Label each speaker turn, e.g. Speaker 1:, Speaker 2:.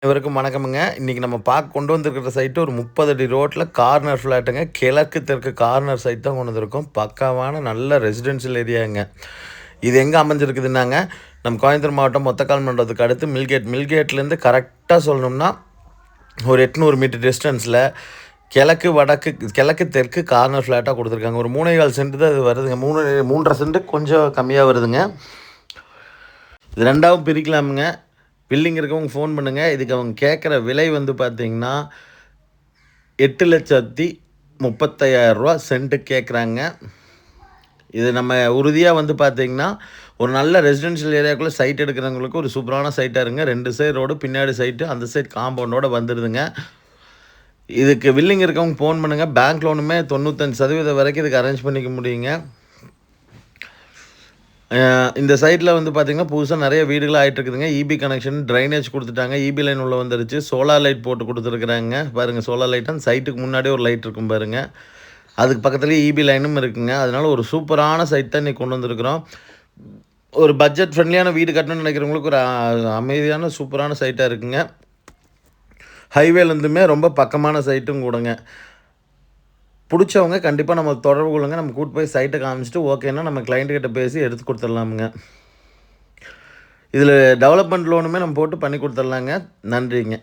Speaker 1: இவருக்கும் வணக்கமுங்க. இன்றைக்கி நம்ம கொண்டு வந்திருக்கிற சைட்டு ஒரு 30 அடி ரோட்டில் கார்னர் ஃப்ளாட்டுங்க. கிழக்கு தெற்கு கார்னர் சைட் தான் கொண்டு வந்திருக்கோம். பக்காவான நல்ல ரெசிடென்ஷியல் ஏரியாங்க. இது எங்கே அமைஞ்சிருக்குதுன்னாங்க, நம்ம கோயம்புத்தூர் மாவட்டம் ஒத்தக்கால் மண்டபத்துக்கு அடுத்து மில்கேட்லேருந்து கரெக்டாக சொல்லணும்னா ஒரு 800 மீட்டர் டிஸ்டன்ஸில் கிழக்கு தெற்கு கார்னர் ஃப்ளாட்டாக கொடுத்துருக்காங்க. ஒரு 3.25 சென்ட் தான் இது வருதுங்க. 3.5 சென்ட் கொஞ்சம் கம்மியாக வருதுங்க. இது ரெண்டாவும் பிரிக்கலாமுங்க. பில்லிங் இருக்கவங்க ஃபோன் பண்ணுங்கள். இதுக்கு அவங்க கேட்குற விலை வந்து பார்த்திங்கன்னா 8,35,000 சென்ட்டு கேட்குறாங்க. இது நம்ம உறுதியாக வந்து பார்த்திங்கன்னா ஒரு நல்ல ரெசிடென்ஷியல் ஏரியாவுக்குள்ளே சைட் எடுக்கிறவங்களுக்கு ஒரு சூப்பரான சைட்டாக இருங்க. 2 சைடு ரோடு, பின்னாடி சைட்டு, அந்த சைட் காம்பவுண்டோடு வந்துடுதுங்க. இதுக்கு வில்லிங் இருக்கவங்க ஃபோன் பண்ணுங்கள். பேங்க் லோனுமே 95% வரைக்கும் இதுக்கு அரேஞ்ச் பண்ணிக்க முடியுங்க. இந்த சைட்டில் வந்து பார்த்திங்கன்னா புதுசாக நிறைய வீடுகள் ஆகிட்டுருக்குதுங்க. இபி கனெக்ஷன், ட்ரைனேஜ் கொடுத்துட்டாங்க. இபி லைன் உள்ளே வந்துருச்சு. சோலார் லைட் போட்டு கொடுத்துருக்குறாங்க. பாருங்கள், சோலார் லைட் அந்த சைட்டுக்கு முன்னாடியே ஒரு லைட் இருக்கும் பாருங்கள். அதுக்கு பக்கத்துலேயே இபி லைனும் இருக்குங்க. அதனால் ஒரு சூப்பரான சைட் தான் இன்றைக்கி கொண்டு வந்திருக்கிறோம். ஒரு பட்ஜெட் ஃப்ரெண்ட்லியான வீடு கட்டணும்னு நினைக்கிறவங்களுக்கு ஒரு அமைதியான சூப்பரான சைட்டாக இருக்குங்க. ஹைவேலேருந்துமே ரொம்ப பக்கமான சைட்டும் கூடங்க. பிடிச்சவங்க கண்டிப்பாக நம்ம தொடர்பு கொள்ளுங்க. நம்ம கூட்டு போய் சைட்டை காமிச்சிட்டு ஓகேன்னா நம்ம கிளைண்ட்டுக்கிட்ட பேசி எடுத்து கொடுத்துடலாமுங்க. இதில் டெவலப்மெண்ட் லோனுமே நம்ம போட்டு பண்ணி கொடுத்துடலாங்க. நன்றிங்க.